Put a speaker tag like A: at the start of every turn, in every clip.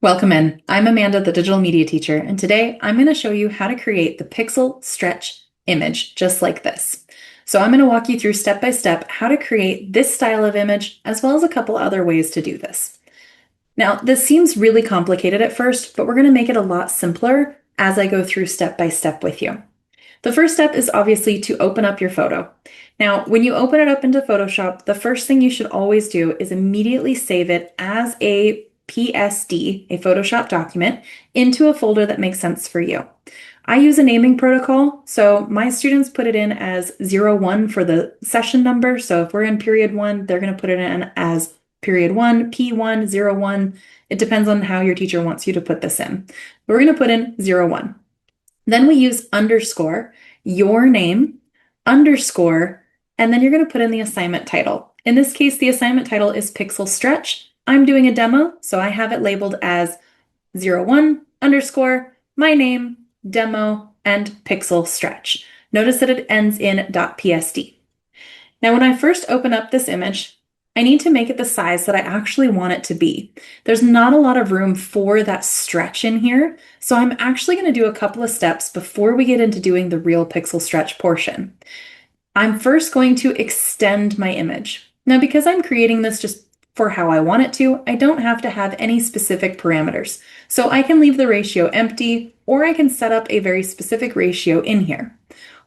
A: Welcome in. I'm Amanda, the digital media teacher, and today I'm going to show you how to create the pixel stretch image just like this. So I'm going to walk you through step by step how to create this style of image as well as a couple other ways to do this. Now, this seems really complicated at first, but we're going to make it a lot simpler as I go through step by step with you. The first step is obviously to open up your photo. Now, when you open it up into Photoshop, the first thing you should always do is immediately save it as a PSD, a Photoshop document, into a folder that makes sense for you. I use a naming protocol, so my students put it in as 01 for the session number. So if we're in period 1, they're going to put it in as period 1, P1, 01. It depends on how your teacher wants you to put this in. We're going to put in 01. Then we use underscore, your name, underscore, and then you're going to put in the assignment title. In this case, the assignment title is Pixel Stretch. I'm doing a demo, so I have it labeled as 01 underscore, my name, demo, and Pixel Stretch. Notice that it ends in .psd. Now, when I first open up this image, I need to make it the size that I actually want it to be. There's not a lot of room for that stretch in here, so I'm actually going to do a couple of steps before we get into doing the real pixel stretch portion. I'm first going to extend my image. Now, because I'm creating this just for how I want it to, I don't have to have any specific parameters. So I can leave the ratio empty, or I can set up a very specific ratio in here.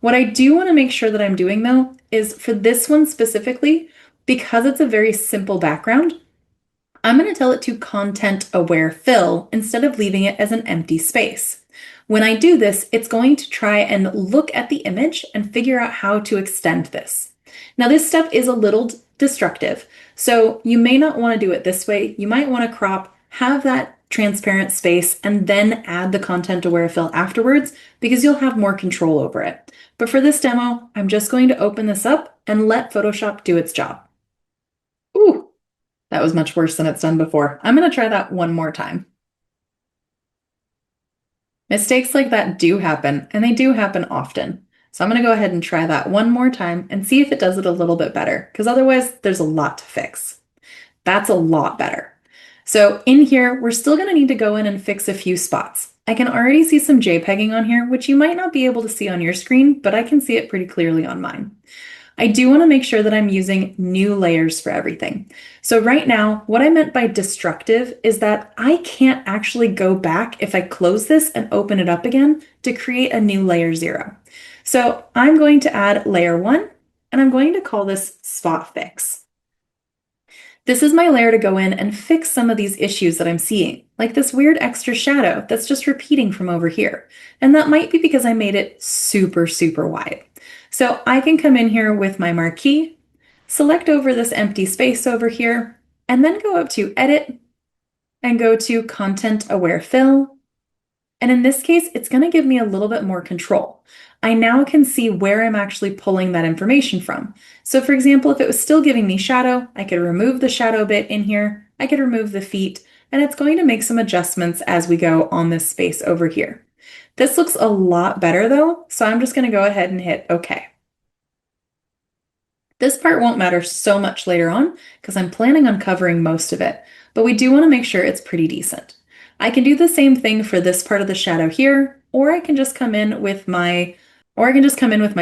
A: What I do want to make sure that I'm doing though, is for this one specifically, because it's a very simple background, I'm going to tell it to content aware fill instead of leaving it as an empty space. When I do this, it's going to try and look at the image and figure out how to extend this. Now, this step is a little destructive, so you may not want to do it this way. You might want to crop, have that transparent space, and then add the content aware fill afterwards because you'll have more control over it. But for this demo, I'm just going to open this up and let Photoshop do its job. Ooh, that was much worse than it's done before. I'm going to try that one more time. Mistakes like that do happen, and they do happen often. So I'm going to go ahead and try that one more time and see if it does it a little bit better, because otherwise there's a lot to fix. That's a lot better. So in here, we're still going to need to go in and fix a few spots. I can already see some JPEGing on here, which you might not be able to see on your screen, but I can see it pretty clearly on mine. I do want to make sure that I'm using new layers for everything. So right now, what I meant by destructive is that I can't actually go back if I close this and open it up again to create a new layer 0. So I'm going to add layer 1, and I'm going to call this spot fix. This is my layer to go in and fix some of these issues that I'm seeing, like this weird extra shadow that's just repeating from over here. And that might be because I made it super, super wide. So I can come in here with my marquee, select over this empty space over here, and then go up to Edit and go to Content Aware Fill. And in this case, it's going to give me a little bit more control. I now can see where I'm actually pulling that information from. So for example, if it was still giving me shadow, I could remove the shadow bit in here, I could remove the feet, and it's going to make some adjustments as we go on this space over here. This looks a lot better though, so I'm just going to go ahead and hit OK. This part won't matter so much later on because I'm planning on covering most of it, but we do want to make sure it's pretty decent. I can do the same thing for this part of the shadow here, or I can just come in with my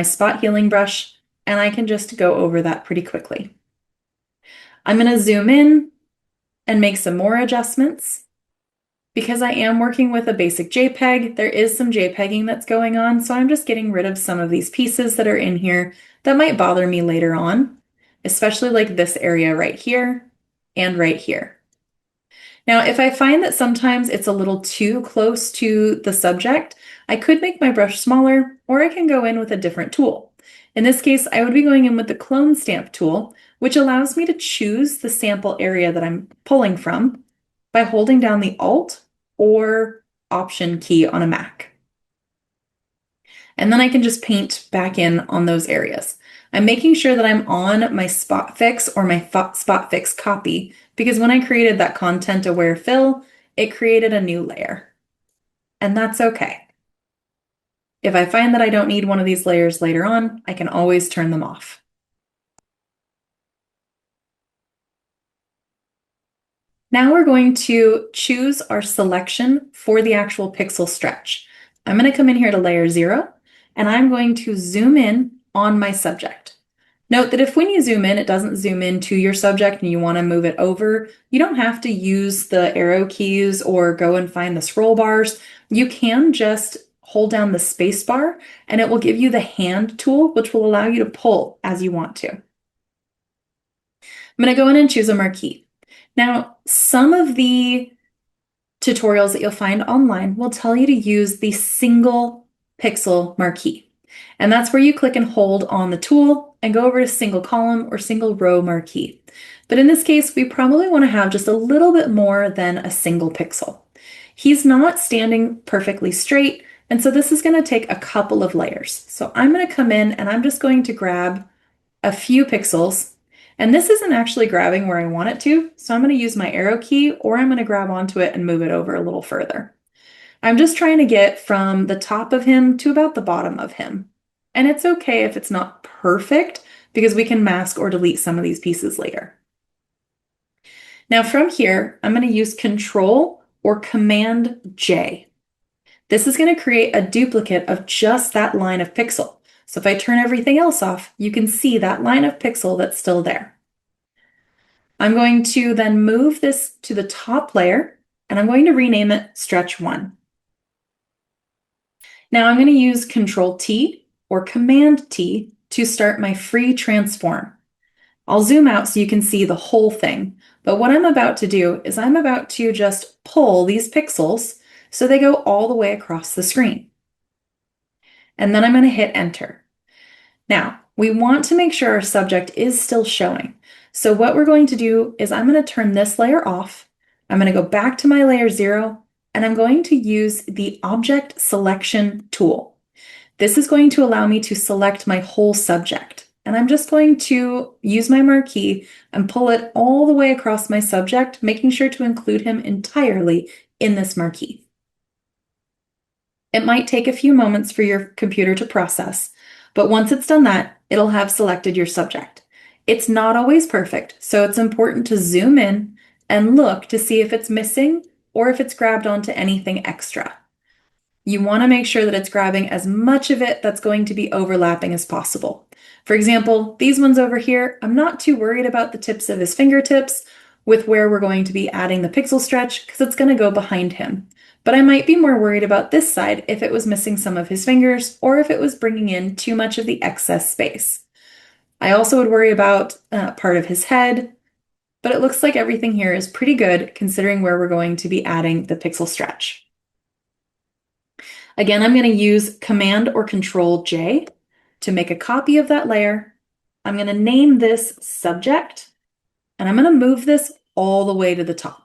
A: spot healing brush and I can just go over that pretty quickly. I'm going to zoom in and make some more adjustments. Because I am working with a basic JPEG, there is some JPEGing that's going on, so I'm just getting rid of some of these pieces that are in here that might bother me later on, especially like this area right here and right here. Now, if I find that sometimes it's a little too close to the subject, I could make my brush smaller, or I can go in with a different tool. In this case, I would be going in with the clone stamp tool, which allows me to choose the sample area that I'm pulling from by holding down the Alt or Option key on a Mac. And then I can just paint back in on those areas. I'm making sure that I'm on my spot fix or my spot fix copy, because when I created that content aware fill, it created a new layer. And that's okay. If I find that I don't need one of these layers later on, I can always turn them off. Now we're going to choose our selection for the actual pixel stretch. I'm going to come in here to layer 0, and I'm going to zoom in on my subject. Note that if when you zoom in, it doesn't zoom in to your subject and you want to move it over, you don't have to use the arrow keys or go and find the scroll bars. You can just hold down the space bar and it will give you the hand tool, which will allow you to pull as you want to. I'm going to go in and choose a marquee. Now, some of the tutorials that you'll find online will tell you to use the single pixel marquee. And that's where you click and hold on the tool and go over to single column or single row marquee. But in this case, we probably want to have just a little bit more than a single pixel. He's not standing perfectly straight, and so this is going to take a couple of layers. So I'm going to come in and I'm just going to grab a few pixels, and this isn't actually grabbing where I want it to, so I'm going to use my arrow key or I'm going to grab onto it and move it over a little further. I'm just trying to get from the top of him to about the bottom of him. And it's okay if it's not perfect because we can mask or delete some of these pieces later. Now from here, I'm going to use Control or Command J. This is going to create a duplicate of just that line of pixel. So if I turn everything else off, you can see that line of pixel that's still there. I'm going to then move this to the top layer, and I'm going to rename it Stretch 1. Now I'm going to use Control T or Command T to start my free transform. I'll zoom out so you can see the whole thing, but what I'm about to do is I'm about to just pull these pixels so they go all the way across the screen. And then I'm going to hit Enter. Now, we want to make sure our subject is still showing. So what we're going to do is I'm going to turn this layer off. I'm going to go back to my layer 0, and I'm going to use the Object Selection tool. This is going to allow me to select my whole subject. And I'm just going to use my marquee and pull it all the way across my subject, making sure to include him entirely in this marquee. It might take a few moments for your computer to process, but once it's done that, it'll have selected your subject. It's not always perfect, so it's important to zoom in and look to see if it's missing or if it's grabbed onto anything extra. You want to make sure that it's grabbing as much of it that's going to be overlapping as possible. For example, these ones over here, I'm not too worried about the tips of his fingertips with where we're going to be adding the pixel stretch because it's going to go behind him. But I might be more worried about this side if it was missing some of his fingers or if it was bringing in too much of the excess space. I also would worry about part of his head, but it looks like everything here is pretty good considering where we're going to be adding the pixel stretch. Again, I'm going to use Command or Control J to make a copy of that layer. I'm going to name this Subject, and I'm going to move this all the way to the top.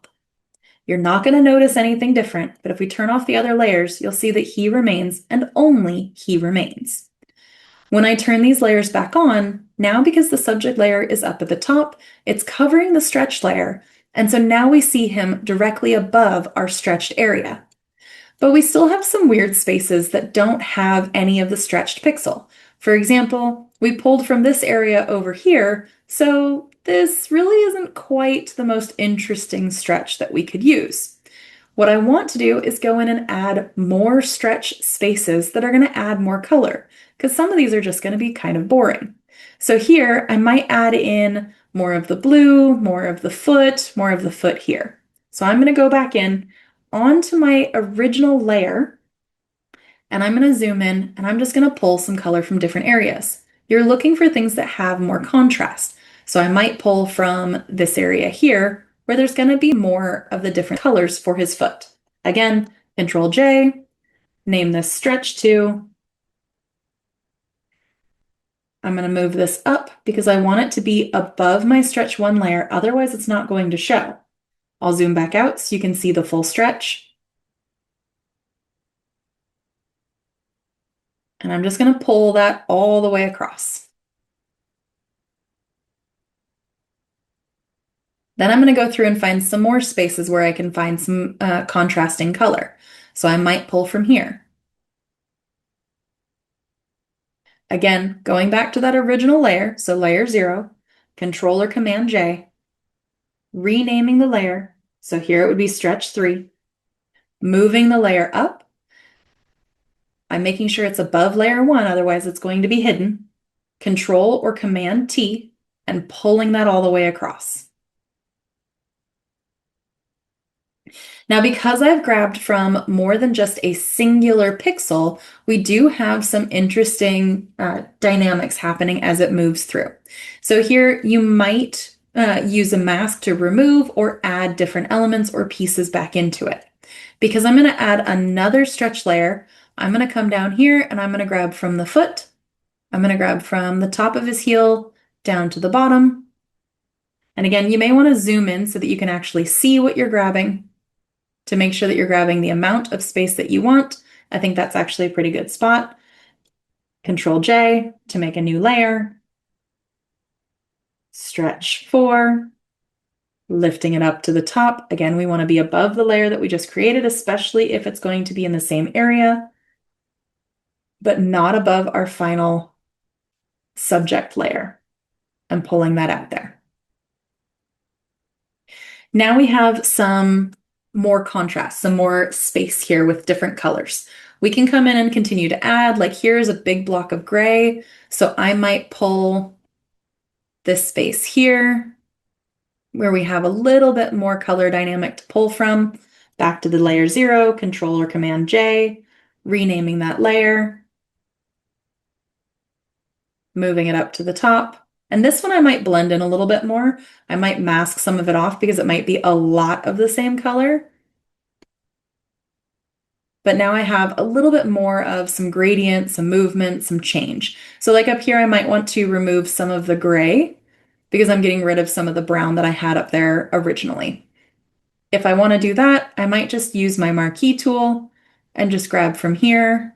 A: You're not going to notice anything different, but if we turn off the other layers, you'll see that he remains and only he remains. When I turn these layers back on, now because the subject layer is up at the top, it's covering the stretch layer, and so now we see him directly above our stretched area. But we still have some weird spaces that don't have any of the stretched pixel. For example, we pulled from this area over here, so this really isn't quite the most interesting stretch that we could use. What I want to do is go in and add more stretch spaces that are going to add more color, because some of these are just going to be kind of boring. So here, I might add in more of the blue, more of the foot here. So I'm going to go back in onto my original layer, and I'm going to zoom in and I'm just going to pull some color from different areas. You're looking for things that have more contrast. So I might pull from this area here where there's going to be more of the different colors for his foot. Again, Control J, name this Stretch 2. I'm going to move this up because I want it to be above my Stretch 1 layer, otherwise it's not going to show. I'll zoom back out so you can see the full stretch. And I'm just going to pull that all the way across. Then I'm going to go through and find some more spaces where I can find some contrasting color. So I might pull from here. Again, going back to that original layer, so layer 0, Control or Command J, renaming the layer, So here it would be stretch 3. Moving the layer up. I'm making sure it's above layer 1, otherwise it's going to be hidden. Control or Command T and pulling that all the way across. Now, because I've grabbed from more than just a singular pixel, we do have some interesting dynamics happening as it moves through. So here you might use a mask to remove or add different elements or pieces back into it. Because I'm going to add another stretch layer, I'm going to come down here and I'm going to grab from the foot. I'm going to grab from the top of his heel down to the bottom. And again, you may want to zoom in so that you can actually see what you're grabbing to make sure that you're grabbing the amount of space that you want. I think that's actually a pretty good spot. Control J to make a new layer. Stretch 4, lifting it up to the top. Again, we want to be above the layer that we just created, especially if it's going to be in the same area, but not above our final subject layer. I'm pulling that out there. Now we have some more contrast, some more space here with different colors. We can come in and continue to add, like here's a big block of gray, so I might pull this space here where we have a little bit more color dynamic to pull from. Back to the layer 0, Control or Command J, renaming that layer, moving it up to the top. And this one I might blend in a little bit more. I might mask some of it off because it might be a lot of the same color. But now I have a little bit more of some gradient, some movement, some change. So like up here, I might want to remove some of the gray because I'm getting rid of some of the brown that I had up there originally. If I want to do that, I might just use my marquee tool and just grab from here,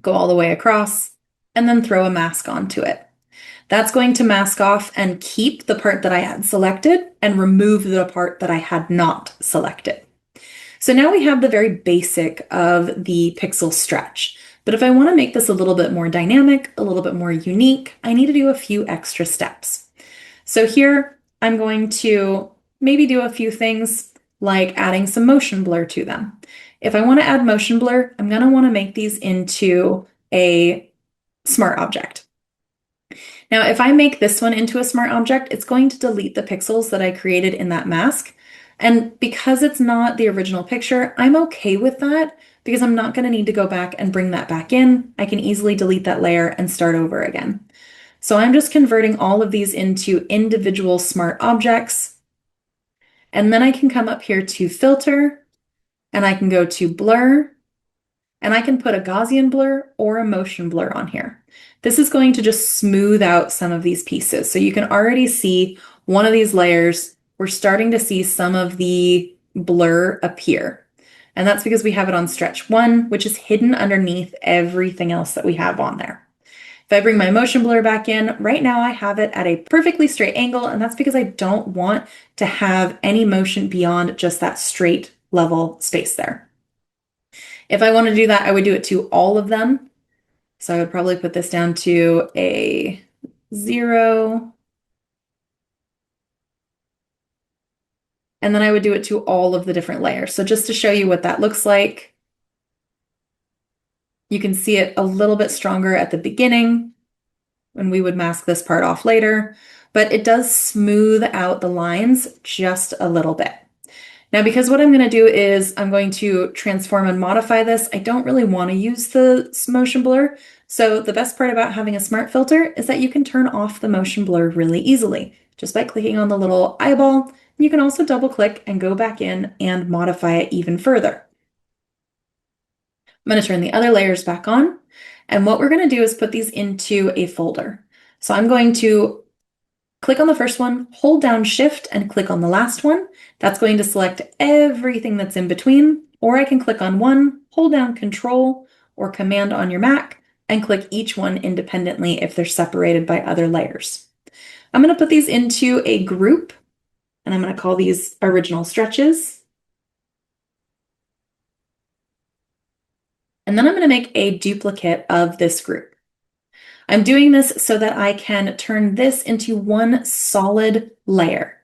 A: go all the way across, and then throw a mask onto it. That's going to mask off and keep the part that I had selected and remove the part that I had not selected. So now we have the very basic of the pixel stretch. But if I want to make this a little bit more dynamic, a little bit more unique, I need to do a few extra steps. So here I'm going to maybe do a few things like adding some motion blur to them. If I want to add motion blur, I'm going to want to make these into a smart object. Now, if I make this one into a smart object, it's going to delete the pixels that I created in that mask. And because it's not the original picture, I'm okay with that because I'm not going to need to go back and bring that back in. I can easily delete that layer and start over again. So I'm just converting all of these into individual smart objects. And then I can come up here to filter and I can go to blur and I can put a Gaussian blur or a motion blur on here. This is going to just smooth out some of these pieces. So you can already see one of these layers, we're starting to see some of the blur appear. And that's because we have it on stretch 1, which is hidden underneath everything else that we have on there. If I bring my motion blur back in, right now I have it at a perfectly straight angle, and that's because I don't want to have any motion beyond just that straight level space there. If I want to do that, I would do it to all of them. So I would probably put this down to a 0. And then I would do it to all of the different layers. So just to show you what that looks like, you can see it a little bit stronger at the beginning when we would mask this part off later, but it does smooth out the lines just a little bit. Now, because what I'm going to do is I'm going to transform and modify this, I don't really want to use the motion blur. So the best part about having a smart filter is that you can turn off the motion blur really easily just by clicking on the little eyeball. You can also double click and go back in and modify it even further. I'm going to turn the other layers back on. And what we're going to do is put these into a folder. So I'm going to click on the first one, hold down Shift and click on the last one. That's going to select everything that's in between, or I can click on one, hold down Control or Command on your Mac and click each one independently if they're separated by other layers. I'm going to put these into a group and I'm going to call these original stretches. And then I'm going to make a duplicate of this group. I'm doing this so that I can turn this into one solid layer.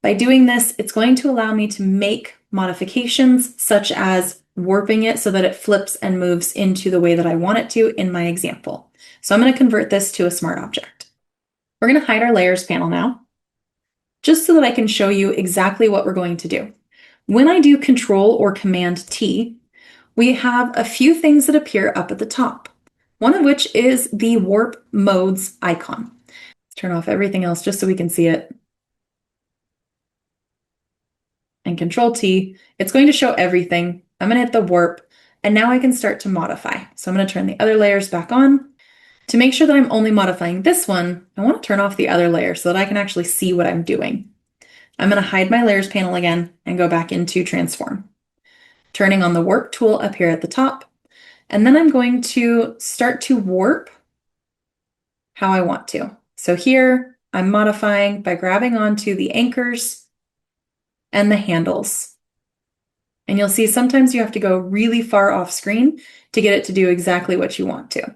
A: By doing this, it's going to allow me to make modifications such as warping it so that it flips and moves into the way that I want it to in my example. So I'm going to convert this to a smart object. We're going to hide our layers panel now, just so that I can show you exactly what we're going to do. When I do Control or Command T, we have a few things that appear up at the top, one of which is the warp modes icon. Let's turn off everything else just so we can see it. And Control T, it's going to show everything. I'm going to hit the warp, and now I can start to modify. So I'm going to turn the other layers back on. To make sure that I'm only modifying this one, I want to turn off the other layer so that I can actually see what I'm doing. I'm going to hide my layers panel again and go back into transform. Turning on the warp tool up here at the top, and then I'm going to start to warp how I want to. So here I'm modifying by grabbing onto the anchors and the handles. And you'll see sometimes you have to go really far off screen to get it to do exactly what you want to.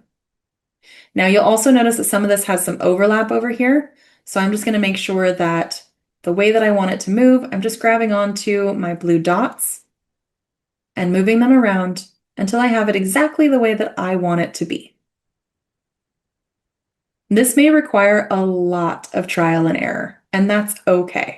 A: Now you'll also notice that some of this has some overlap over here. So I'm just going to make sure that the way that I want it to move, I'm just grabbing onto my blue dots and moving them around until I have it exactly the way that I want it to be. This may require a lot of trial and error, and that's okay.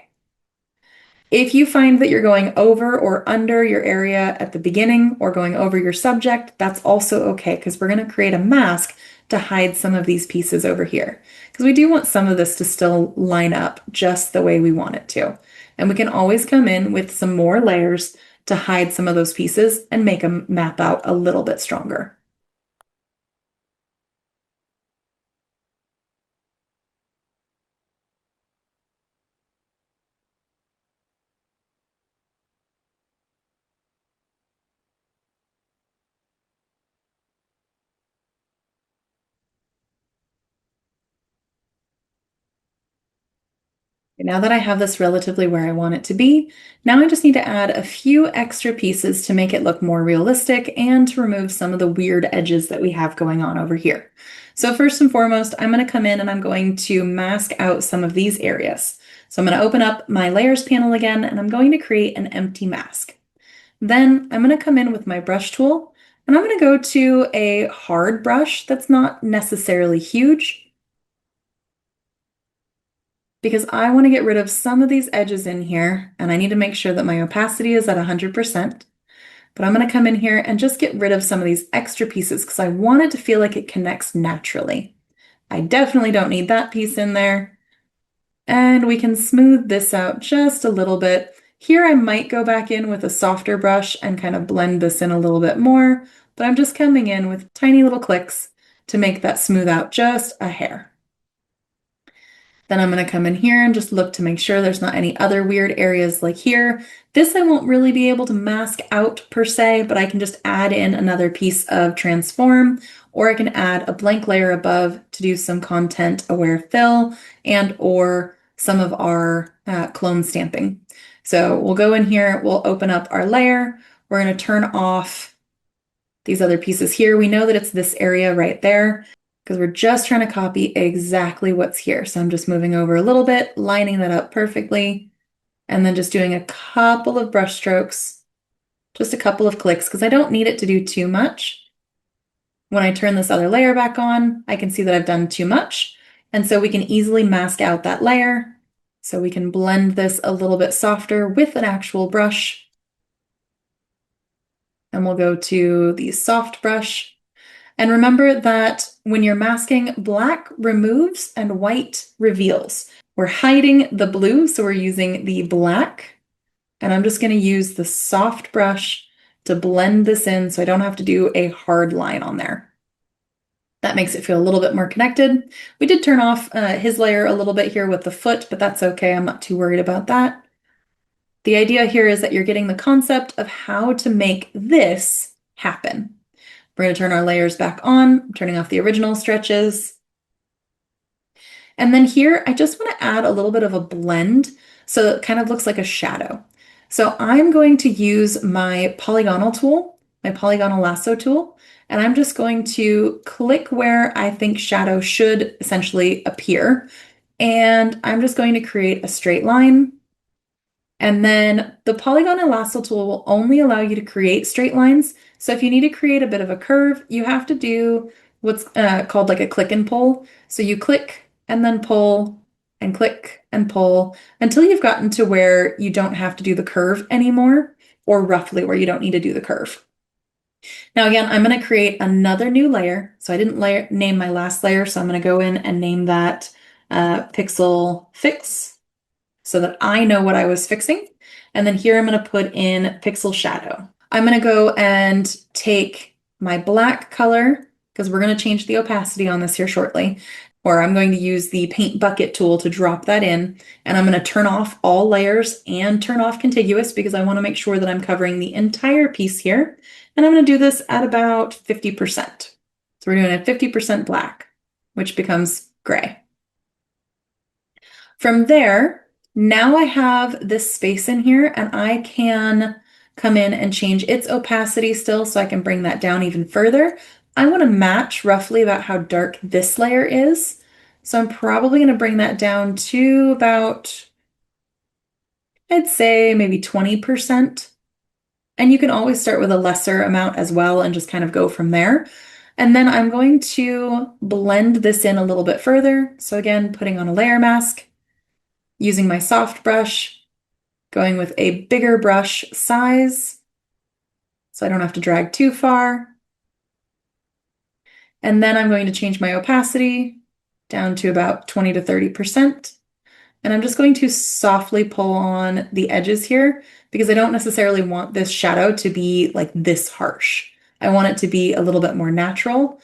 A: If you find that you're going over or under your area at the beginning or going over your subject, that's also okay because we're going to create a mask to hide some of these pieces over here because we do want some of this to still line up just the way we want it to. And we can always come in with some more layers to hide some of those pieces and make them map out a little bit stronger. Now that I have this relatively where I want it to be, now I just need to add a few extra pieces to make it look more realistic and to remove some of the weird edges that we have going on over here. So first and foremost, I'm going to come in and I'm going to mask out some of these areas. So I'm going to open up my layers panel again and I'm going to create an empty mask. Then I'm going to come in with my brush tool and I'm going to go to a hard brush that's not necessarily huge, because I want to get rid of some of these edges in here, and I need to make sure that my opacity is at 100%. But I'm going to come in here and just get rid of some of these extra pieces because I want it to feel like it connects naturally. I definitely don't need that piece in there. And we can smooth this out just a little bit. Here I might go back in with a softer brush and kind of blend this in a little bit more, but I'm just coming in with tiny little clicks to make that smooth out just a hair. Then I'm going to come in here and just look to make sure there's not any other weird areas like here. This I won't really be able to mask out per se, but I can just add in another piece of transform, or I can add a blank layer above to do some content aware fill and or some of our clone stamping. So we'll go in here, we'll open up our layer. We're going to turn off these other pieces here. We know that it's this area right there, because we're just trying to copy exactly what's here. So I'm just moving over a little bit, lining that up perfectly, and then just doing a couple of brush strokes, just a couple of clicks, because I don't need it to do too much. When I turn this other layer back on, I can see that I've done too much, and so we can easily mask out that layer. So we can blend this a little bit softer with an actual brush. And we'll go to the soft brush. And remember that when you're masking, black removes and white reveals. We're hiding the blue, so we're using the black. And I'm just going to use the soft brush to blend this in so I don't have to do a hard line on there. That makes it feel a little bit more connected. We did turn off his layer a little bit here with the foot, but that's okay. I'm not too worried about that. The idea here is that you're getting the concept of how to make this happen. We're going to turn our layers back on, turning off the original stretches. And then here, I just want to add a little bit of a blend so it kind of looks like a shadow. So I'm going to use my polygonal tool, my polygonal lasso tool, and I'm just going to click where I think shadow should essentially appear. And I'm just going to create a straight line. And then the polygon and lasso tool will only allow you to create straight lines. So if you need to create a bit of a curve, you have to do what's called like a click and pull. So you click and then pull and click and pull until you've gotten to where you don't have to do the curve anymore, or roughly where you don't need to do the curve. Now again, I'm going to create another new layer. So I didn't name my last layer, so I'm going to go in and name that Pixel Fix so that I know what I was fixing. And then here I'm going to put in Pixel Shadow. I'm going to go and take my black color, because we're going to change the opacity on this here shortly, or I'm going to use the paint bucket tool to drop that in, and I'm going to turn off all layers and turn off contiguous because I want to make sure that I'm covering the entire piece here. And I'm going to do this at about 50%. So we're doing a 50% black, which becomes gray. From there, now I have this space in here and I can come in and change its opacity still, so I can bring that down even further. I want to match roughly about how dark this layer is. So I'm probably going to bring that down to about, I'd say maybe 20%. And you can always start with a lesser amount as well and just kind of go from there. And then I'm going to blend this in a little bit further. So again, putting on a layer mask, using my soft brush, going with a bigger brush size so I don't have to drag too far. And then I'm going to change my opacity down to about 20 to 30%. And I'm just going to softly pull on the edges here because I don't necessarily want this shadow to be like this harsh. I want it to be a little bit more natural.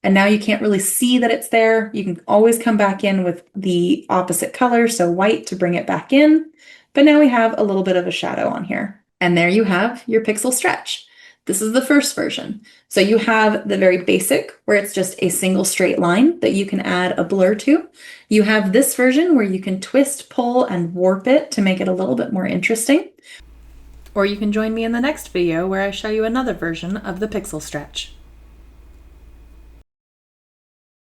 A: And now you can't really see that it's there. You can always come back in with the opposite color, so white, to bring it back in. But now we have a little bit of a shadow on here. And there you have your pixel stretch. This is the first version. So you have the very basic, where it's just a single straight line that you can add a blur to. You have this version where you can twist, pull, and warp it to make it a little bit more interesting. Or you can join me in the next video where I show you another version of the pixel stretch.